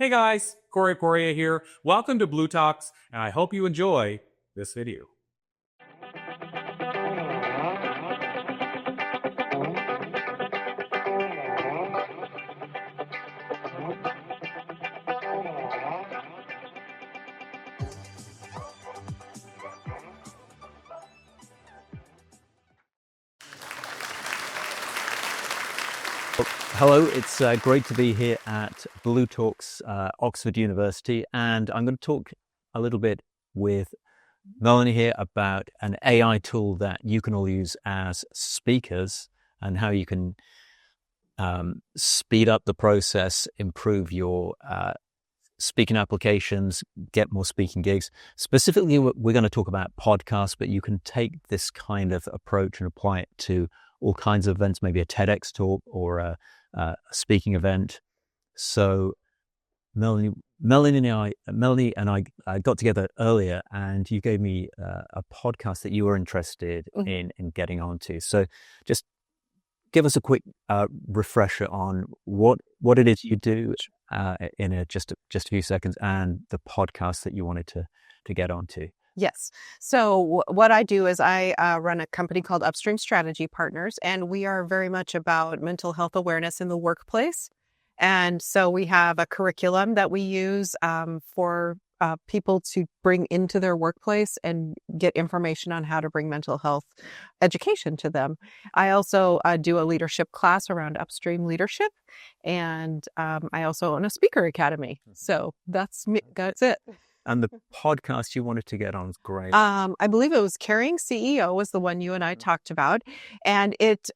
Hey guys, Corey here. Welcome to Blue Talks, and I hope you enjoy this video. Hello, it's great to be here at Blue Talks, Oxford University, and I'm going to talk a little bit with Melanie here about an AI tool that you can all use as speakers and how you can speed up the process, improve your speaking applications, get more speaking gigs. Specifically, we're going to talk about podcasts, but you can take this kind of approach and apply it to all kinds of events, maybe a TEDx talk or a speaking event. So Melanie and I got together earlier, and you gave me a podcast that you were interested in getting onto. So just give us a quick refresher on what it is you do in just a few seconds, and the podcast that you wanted to get onto. Yes. So what I do is I run a company called Upstream Strategy Partners, and we are very much about mental health awareness in the workplace. And so we have a curriculum that we use for people to bring into their workplace and get information on how to bring mental health education to them. I also do a leadership class around upstream leadership, and I also own a speaker academy. So that's me. That's it. And the podcast you wanted to get on is great. I believe it was Carrying CEO was the one you and I talked about. And it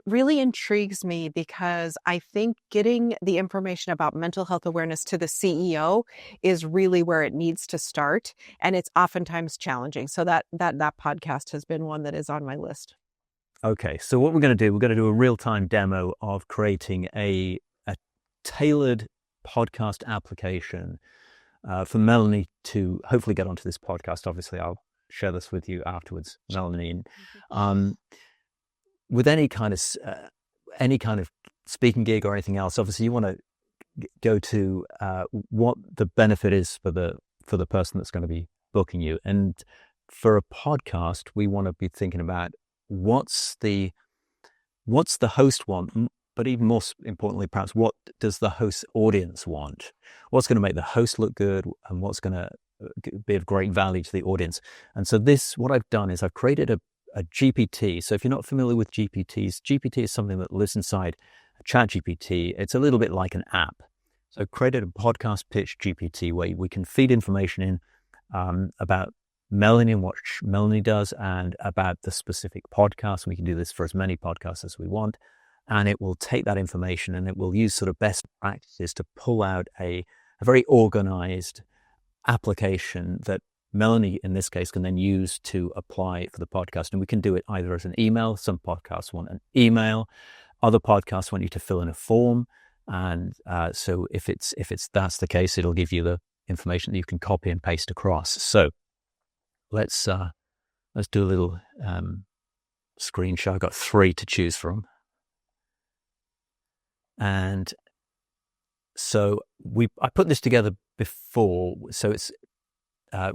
really intrigues me because I think getting the information about mental health awareness to the CEO is really where it needs to start. And it's oftentimes challenging. So that podcast has been one that is on my list. Okay, so what we're going to do a real-time demo of creating a tailored podcast application for Melanie to hopefully get onto this podcast. Obviously, I'll share this with you afterwards, Melanie. With any kind of speaking gig or anything else, obviously you want to go to what the benefit is for the person that's going to be booking you. And for a podcast, we want to be thinking about what's the host want. But even more importantly, perhaps, what does the host audience want? What's going to make the host look good, and what's going to be of great value to the audience? And so what I've done is I've created a GPT. So if you're not familiar with GPTs, GPT is something that lives inside ChatGPT. It's a little bit like an app. So I've created a podcast pitch GPT where we can feed information in about Melanie and what Melanie does, and about the specific podcast. We can do this for as many podcasts as we want. And it will take that information and it will use sort of best practices to pull out a very organized application that Melanie, in this case, can then use to apply for the podcast. And we can do it either as an email. Some podcasts want an email. Other podcasts want you to fill in a form. And so if that's the case, it'll give you the information that you can copy and paste across. So let's do a little screenshot. I've got 3 to choose from. And so I put this together before. So it's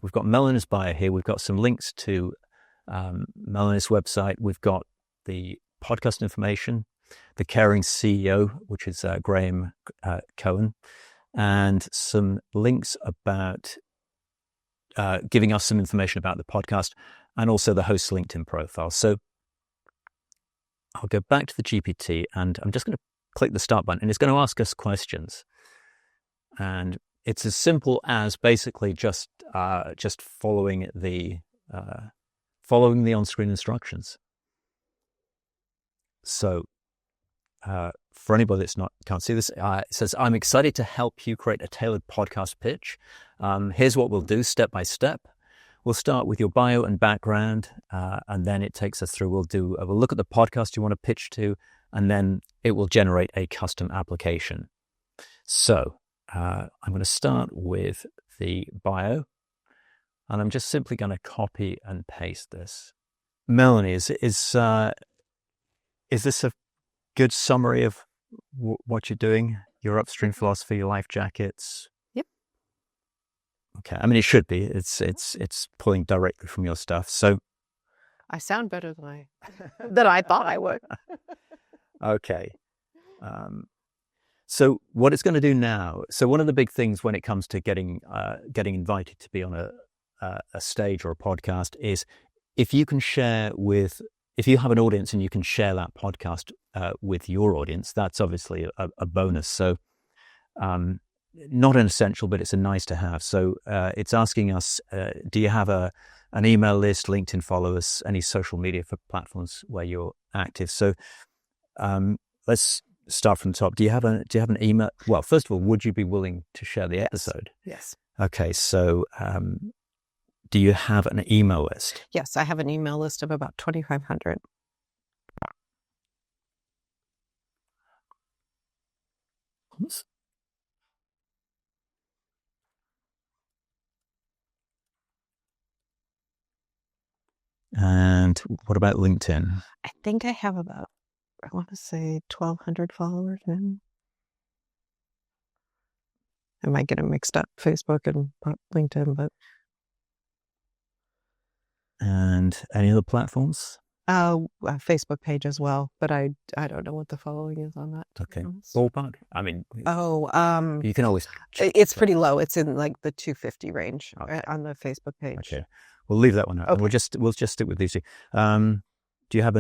we've got Melanie's bio here. We've got some links to Melanie's website. We've got the podcast information, the Caring CEO, which is Graham Cohen, and some links about giving us some information about the podcast, and also the host's LinkedIn profile. So I'll go back to the GPT, and I'm just going to click the start button, and it's going to ask us questions. And it's as simple as basically just following the on-screen instructions. So for anybody that's can't see this, it says, "I'm excited to help you create a tailored podcast pitch. Here's what we'll do step by step. We'll start with your bio and background, and then it takes us through. We'll look at the podcast you want to pitch to, and then it will generate a custom application." So I'm going to start with the bio, and I'm just simply going to copy and paste this. Melanie, is this a good summary of what you're doing? your upstream philosophy, your life jackets. Yep. Okay. I mean, it should be. It's pulling directly from your stuff. So I sound better than I thought I would. okay. So what it's going to do now. So one of the big things when it comes to getting invited to be on a stage or a podcast is if you have an audience and you can share that podcast with your audience, that's obviously a bonus. So not an essential, but it's a nice to have. So it's asking us, do you have an email list, LinkedIn followers, any social media for platforms where you're active? So let's start from the top. Do you have an email? Well, first of all, would you be willing to share the episode? Yes. Okay. So do you have an email list? Yes, I have an email list of about 2,500. And what about LinkedIn? I think I have about, I want to say 1,200 followers now. I might get them mixed up, Facebook and LinkedIn, but. And any other platforms? A Facebook page as well, but I don't know what the following is on that. Okay. Ballpark. I mean, you can always. It's pretty low. It's in like the 250 range Okay. on the Facebook page. Okay, we'll leave that one out. Okay. We'll just stick with these two. Do you have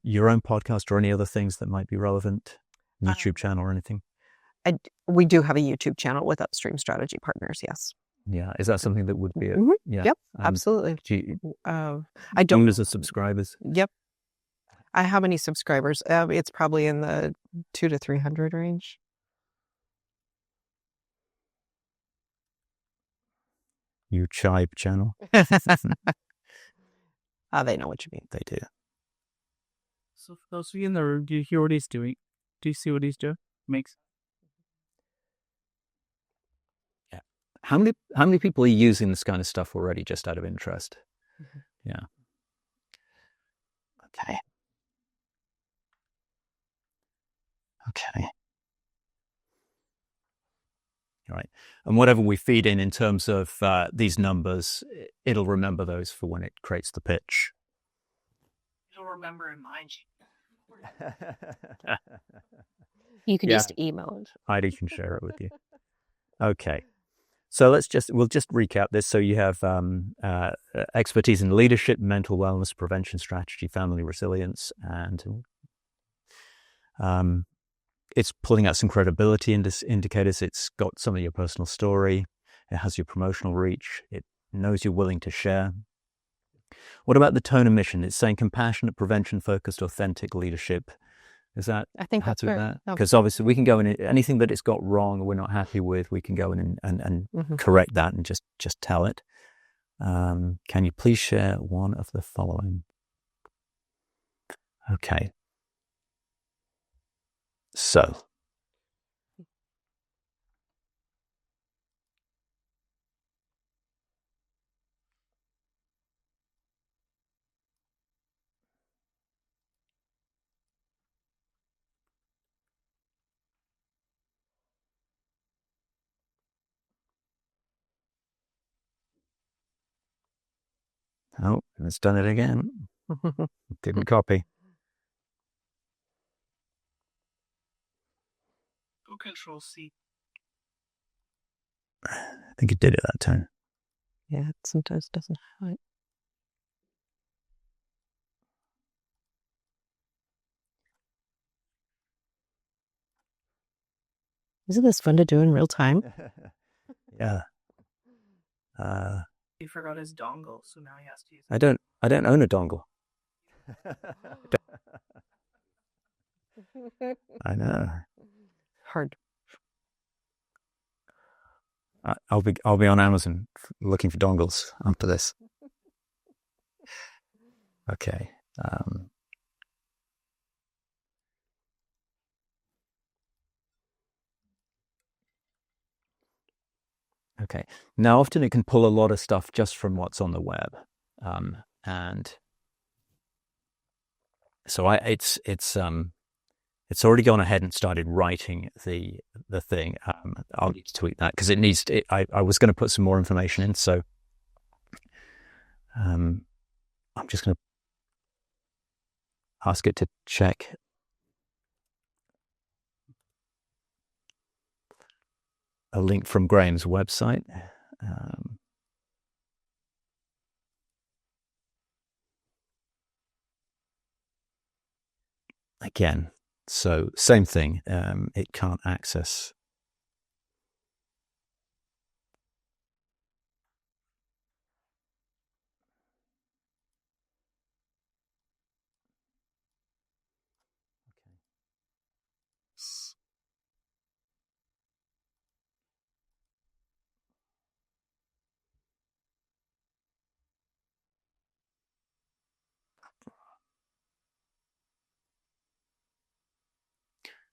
your own podcast or any other things that might be relevant? YouTube channel or anything? We do have a YouTube channel with Upstream Strategy Partners. Yes. Yeah, is that something that would be? Yeah. Yep. Absolutely. Do you, I don't. numbers of subscribers? Yep. I have any subscribers? It's probably in the 200 to 300 range. Your Chibe channel? They know what you mean. They do. So for those of you in the room, do you hear what he's doing? Do you see what he's doing? Makes. Yeah. How many people are using this kind of stuff already, just out of interest? Mm-hmm. Yeah. Okay. Okay. All right. And whatever we feed in terms of these numbers, it'll remember those for when it creates the pitch. It'll remember and mind you. You can Yeah. just email it. Heidi can share it with you. Okay. So we'll just recap this. So you have expertise in leadership, mental wellness, prevention strategy, family resilience, and it's pulling out some credibility indicators. It's got some of your personal story. It has your promotional reach. It knows you're willing to share. What about the tone and mission? It's saying compassionate, prevention-focused, authentic leadership. Is that I think that's fair. that? Because obviously we can go in, anything that it's got wrong or we're not happy with, we can go in and Mhm. correct that and just tell it. Can you please share one of the following? Okay. So. Oh, it's done it again. Didn't copy. Go Control C. I think it did it that time. Yeah, it sometimes doesn't have it. Isn't this fun to do in real time? Yeah. He forgot his dongle, so now he has to use it. I don't own a dongle. I know. Hard. I'll be on Amazon looking for dongles after this. Okay. Okay. Now, often it can pull a lot of stuff just from what's on the web, and so It's already gone ahead and started writing the thing. I'll need to tweak that because it needs. I was going to put some more information in, so I'm just going to ask it to check. A link from Graham's website. Again, so same thing. It can't access.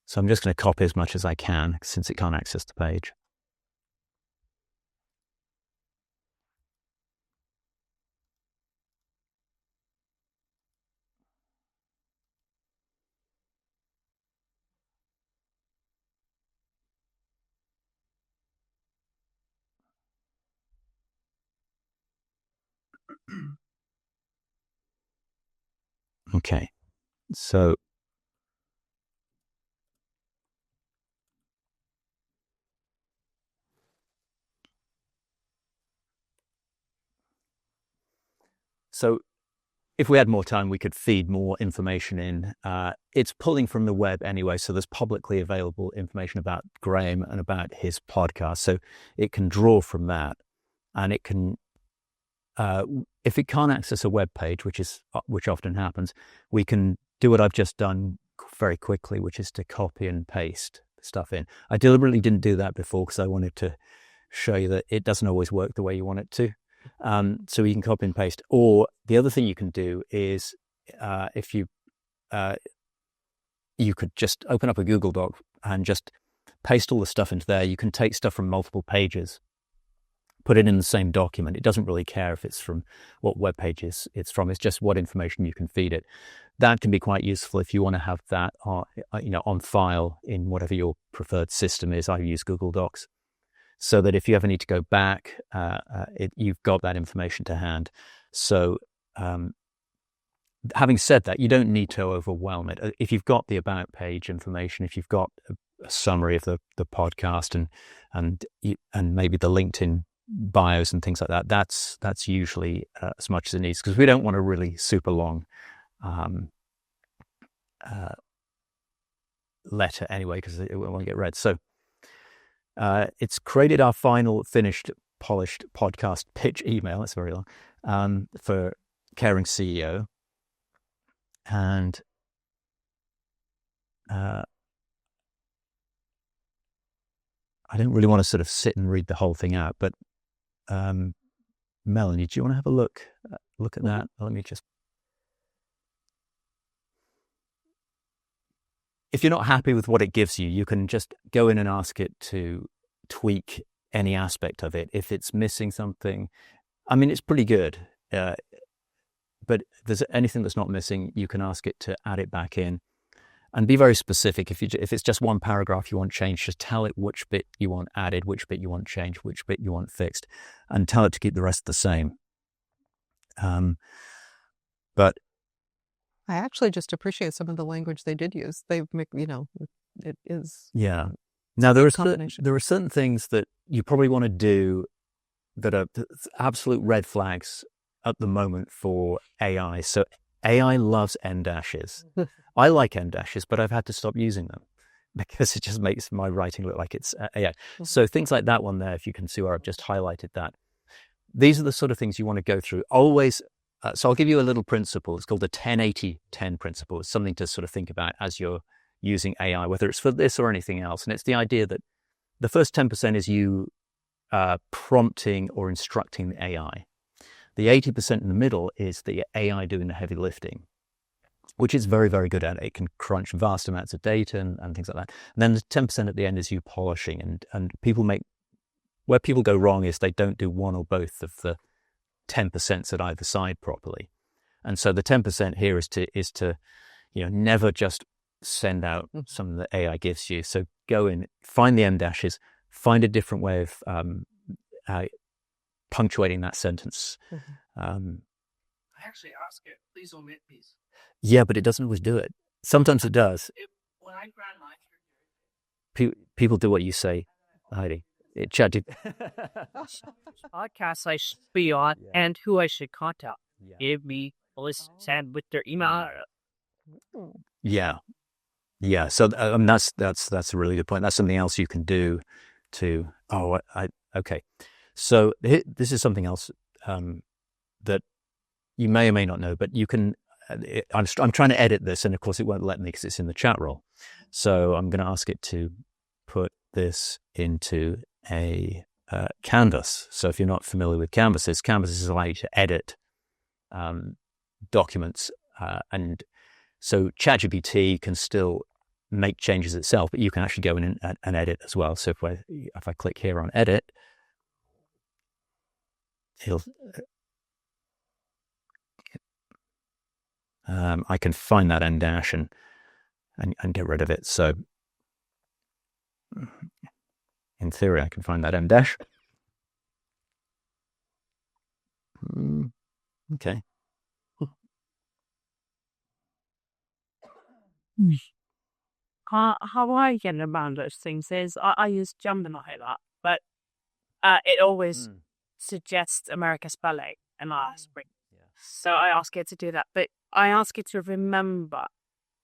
So I'm just going to copy as much as I can since it can't access the page. Okay, so if we had more time, we could feed more information in. It's pulling from the web anyway, so there's publicly available information about Graham and about his podcast. So it can draw from that, and it can, if it can't access a web page, which often happens, we can do what I've just done very quickly, which is to copy and paste stuff in. I deliberately didn't do that before because I wanted to show you that it doesn't always work the way you want it to. So you can copy and paste. Or the other thing you can do is if you could just open up a Google Doc and just paste all the stuff into there. You can take stuff from multiple pages, put it in the same document. It doesn't really care if it's from what web page it's from. It's just what information you can feed it. That can be quite useful if you want to have that on file in whatever your preferred system is. I use Google Docs, so that if you ever need to go back, you've got that information to hand. So having said that, you don't need to overwhelm it. If you've got the about page information, if you've got a summary of the podcast and maybe the LinkedIn bios and things like that, that's usually as much as it needs, because we don't want a really super long letter anyway, because it won't get read. So it's created our final finished polished podcast pitch email. It's very long, for Caring CEO. And I don't really want to sort of sit and read the whole thing out, but Melanie, do you want to have a look at that? Let me just... If you're not happy with what it gives you, you can just go in and ask it to tweak any aspect of it. If it's missing something, I mean, it's pretty good. But if there's anything that's not missing, you can ask it to add it back in, and be very specific. If it's just one paragraph you want changed, just tell it which bit you want added, which bit you want changed, which bit you want fixed, and tell it to keep the rest the same. But I actually just appreciate some of the language they did use. It is. Yeah. Now there are certain things that you probably want to do that are absolute red flags at the moment for AI. So AI loves end dashes. I like end dashes, but I've had to stop using them because it just makes my writing look like it's AI. Mm-hmm. So things like that one there, if you can see where I've just highlighted that. These are the sort of things you want to go through. Always. So I'll give you a little principle. It's called the 10-80-10 principle. It's something to sort of think about as you're using AI, whether it's for this or anything else. And it's the idea that the first 10% is you prompting or instructing the AI. The 80% in the middle is the AI doing the heavy lifting, which it's very, very good at. It can crunch vast amounts of data and things like that. And then the 10% at the end is you polishing. And where people go wrong is they don't do one or both of the 10% at either side properly. And so the 10% here is to never just send out something that AI gives you. So go in, find the em dashes, find a different way of punctuating that sentence. I actually ask it, please omit these. Yeah, but it doesn't always do it. Sometimes it does. When I grant my People do what you say, Heidi. podcasts I should be on and who I should contact. Give me a list, send with their email. Yeah. So that's a really good point. That's something else you can do to. Okay. So this is something else that you may or may not know, but you can. I'm trying to edit this, and of course it won't let me because it's in the chat role. So I'm going to ask it to put this into a canvas. So if you're not familiar with canvases allow you to edit documents, and so ChatGPT can still make changes itself, but you can actually go in and edit as well. So if I click here on edit, I can find that em dash and get rid of it. So in theory, I can find that em dash. Okay. How I get around those things is I use Gemini a lot, but it always suggests American spelling and I spring. So I ask it to do that, but I ask it to remember.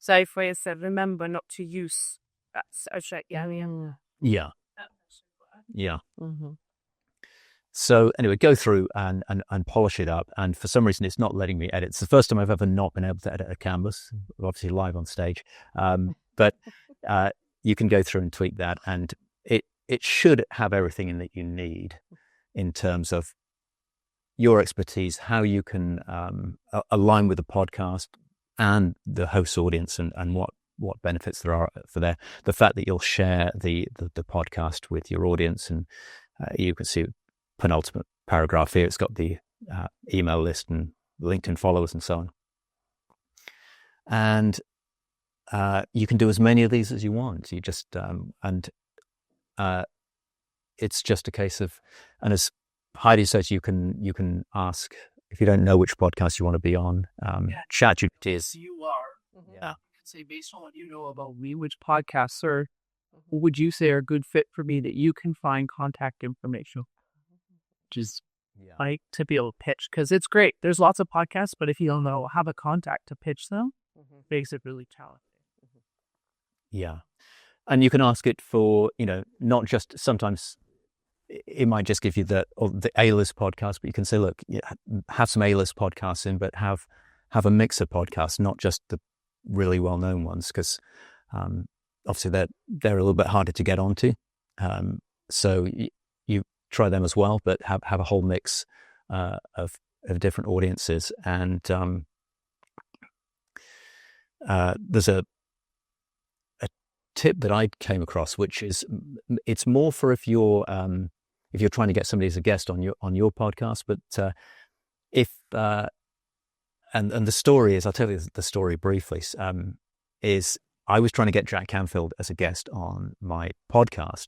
So for instance, remember not to use that. So Yeah. So anyway, go through and polish it up. And for some reason, it's not letting me edit. It's the first time I've ever not been able to edit a canvas, obviously live on stage. But you can go through and tweak that. And it should have everything in that you need in terms of your expertise, how you can align with the podcast and the host audience and what benefits there are for there. The fact that you'll share the podcast with your audience, and you can see penultimate paragraph here. It's got the email list and LinkedIn followers and so on. And you can do as many of these as you want. You just it's just a case of, and as Heidi says, you can ask if you don't know which podcast you want to be on. ChatGPT is. You are. Yeah. You can say, based on what you know about me, which podcasts would you say are a good fit for me that you can find contact information? Which is like to be able to pitch, because it's great. There's lots of podcasts, but if you don't know, have a contact to pitch them, makes it really challenging. Yeah. And you can ask it for, not just sometimes it might just give you the A-list podcast, but you can say, look, have some A-list podcasts in, but have a mix of podcasts, not just the really well-known ones, because obviously they're a little bit harder to get onto. So you try them as well, but have a whole mix of different audiences. And there's a tip that I came across, which is it's more for if you're trying to get somebody as a guest on your podcast, but and the story is, I'll tell you the story briefly, is I was trying to get Jack Canfield as a guest on my podcast,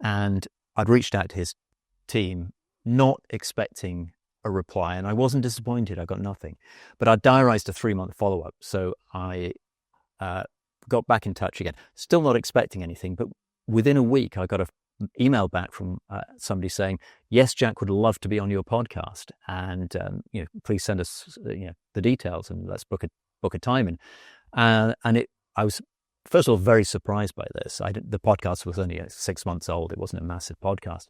and I'd reached out to his team not expecting a reply, and I wasn't disappointed. I got nothing, but I diarized a 3-month follow-up. So I got back in touch again, still not expecting anything, but within a week I got an email back from somebody saying, yes, Jack would love to be on your podcast, and please send us the details and let's book a time in. And I was first of all very surprised by this. The podcast was only 6 months old. It wasn't a massive podcast,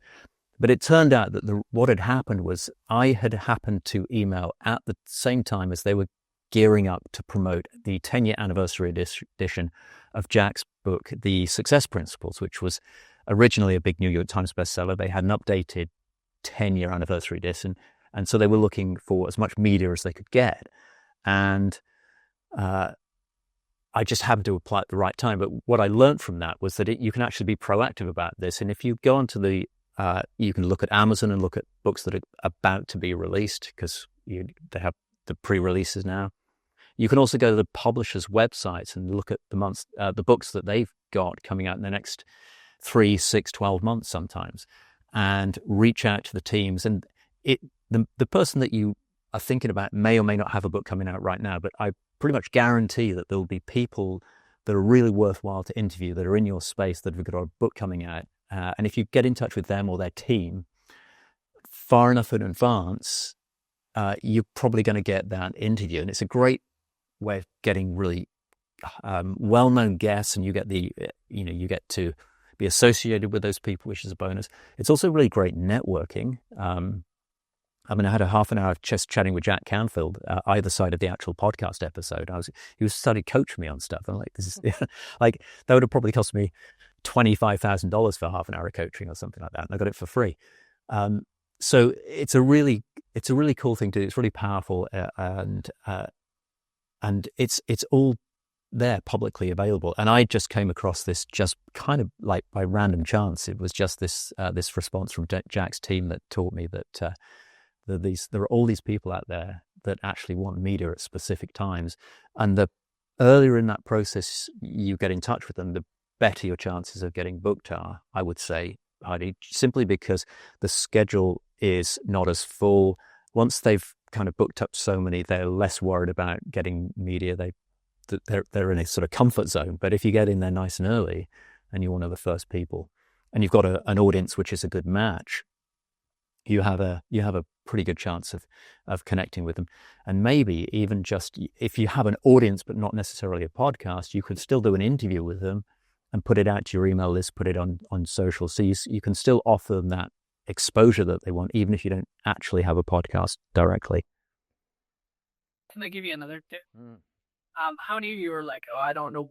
but it turned out that what had happened was I had happened to email at the same time as they were gearing up to promote the 10-year anniversary edition of Jack's book, The Success Principles, which was originally a big New York Times bestseller. They had an updated 10-year anniversary edition, and so they were looking for as much media as they could get. And I just happened to apply at the right time. But what I learned from that was that you can actually be proactive about this. And if you go onto you can look at Amazon and look at books that are about to be released, because they have the pre-releases now. You can also go to the publishers' websites and look at the books that they've got coming out in the next 3, 6, 12 months sometimes, and reach out to the teams. And the person that you are thinking about may or may not have a book coming out right now, but I pretty much guarantee that there will be people that are really worthwhile to interview that are in your space that have got a book coming out. And if you get in touch with them or their team far enough in advance, you're probably going to get that interview. And it's a great way of getting really well-known guests, and you get to be associated with those people, which is a bonus. It's also really great networking. I had a half an hour just chatting with Jack Canfield, either side of the actual podcast episode. He was starting to coach me on stuff. I'm like, this is like, that would have probably cost me $25,000 for half an hour of coaching or something like that. And I got it for free. So it's a really cool thing to do. It's really powerful. And it's all there publicly available. And I just came across this just kind of like by random chance. It was just this response from Jack's team that taught me that, there are all these people out there that actually want media at specific times, and the earlier in that process you get in touch with them, the better your chances of getting booked are, I would say, Heidi, simply because the schedule is not as full. Once they've kind of booked up so many, they're less worried about getting media. They're in a sort of comfort zone. But if you get in there nice and early and you're one of the first people and you've got an audience which is a good match, you have a pretty good chance of connecting with them. And maybe even just if you have an audience but not necessarily a podcast, you could still do an interview with them and put it out to your email list, put it on social. So you can still offer them that exposure that they want, even if you don't actually have a podcast directly. Can I give you another tip? How many of you are like, oh, I don't know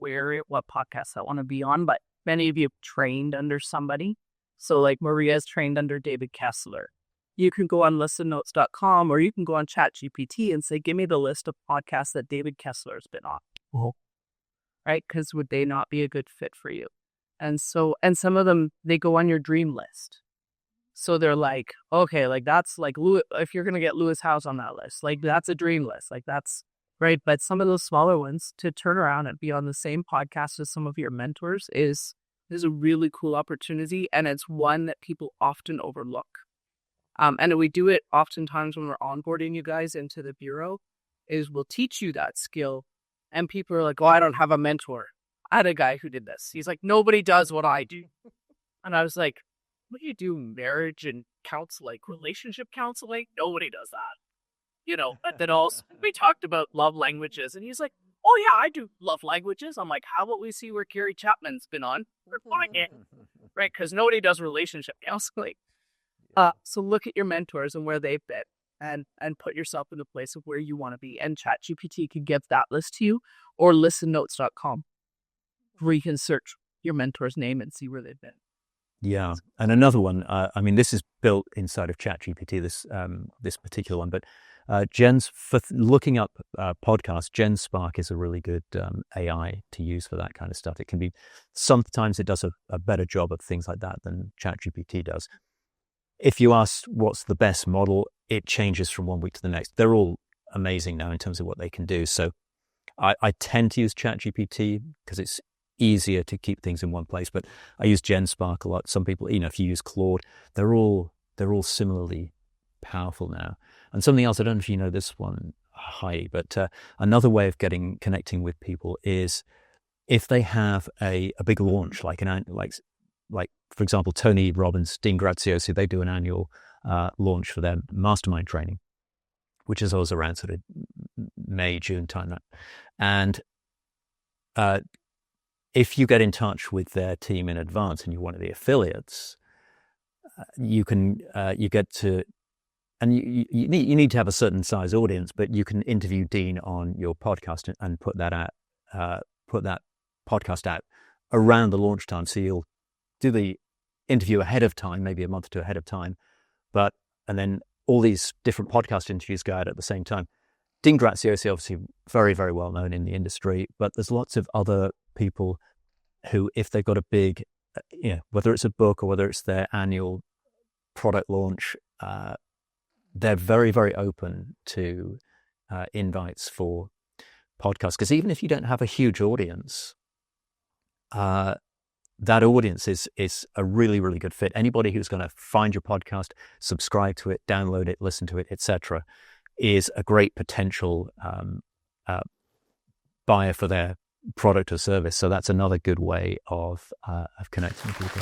what podcast I want to be on, but many of you have trained under somebody. So like Maria's trained under David Kessler. You can go on listennotes.com, or you can go on ChatGPT and say, give me the list of podcasts that David Kessler has been on. Oh. Right? Because would they not be a good fit for you? And some of them, they go on your dream list. So they're like, okay, like that's like Lewis, if you're going to get Lewis Howes on that list, like that's a dream list. Like that's right. But some of those smaller ones to turn around and be on the same podcast as some of your mentors is a really cool opportunity. And it's one that people often overlook. And we do it oftentimes when we're onboarding you guys into the bureau, is we'll teach you that skill. And people are like, oh, I don't have a mentor. I had a guy who did this. He's like, nobody does what I do. And I was like, what do you do? Marriage and like relationship counseling? Nobody does that. But then also we talked about love languages. And he's like, oh yeah, I do love languages. I'm like, how about we see where Gary Chapman's been on? We're flying it. Right? Because nobody does relationship counseling. So look at your mentors and where they've been and put yourself in the place of where you want to be. And ChatGPT can give that list to you, or listennotes.com, where you can search your mentor's name and see where they've been. Yeah. And another one, this is built inside of ChatGPT, this particular one, but for looking up podcasts, GenSpark is a really good AI to use for that kind of stuff. It can be, sometimes it does a better job of things like that than ChatGPT does. If you ask what's the best model, it changes from one week to the next. They're all amazing now in terms of what they can do. So I tend to use ChatGPT because it's easier to keep things in one place, but I use GenSpark a lot. Some people, if you use Claude, they're all similarly powerful now. And something else, I don't know if you know this one, Heidi, but another way of connecting with people is if they have a big launch, like for example, Tony Robbins, Dean Graziosi, they do an annual launch for their mastermind training, which is always around sort of May, June time. And if you get in touch with their team in advance and you're one of the affiliates, you get to, and you need to have a certain size audience, but you can interview Dean on your podcast and put that podcast out around the launch time. So you'll do the interview ahead of time, maybe a month or two ahead of time, and then all these different podcast interviews go out at the same time. Dean Graziosi, obviously very, very well known in the industry, but there's lots of other people who, if they've got a big, whether it's a book or whether it's their annual product launch, they're very, very open to invites for podcast, because even if you don't have a huge audience, that audience is a really, really good fit. Anybody who's going to find your podcast, subscribe to it, download it, listen to it, etc., is a great potential buyer for their product or service. So that's another good way of connecting with people.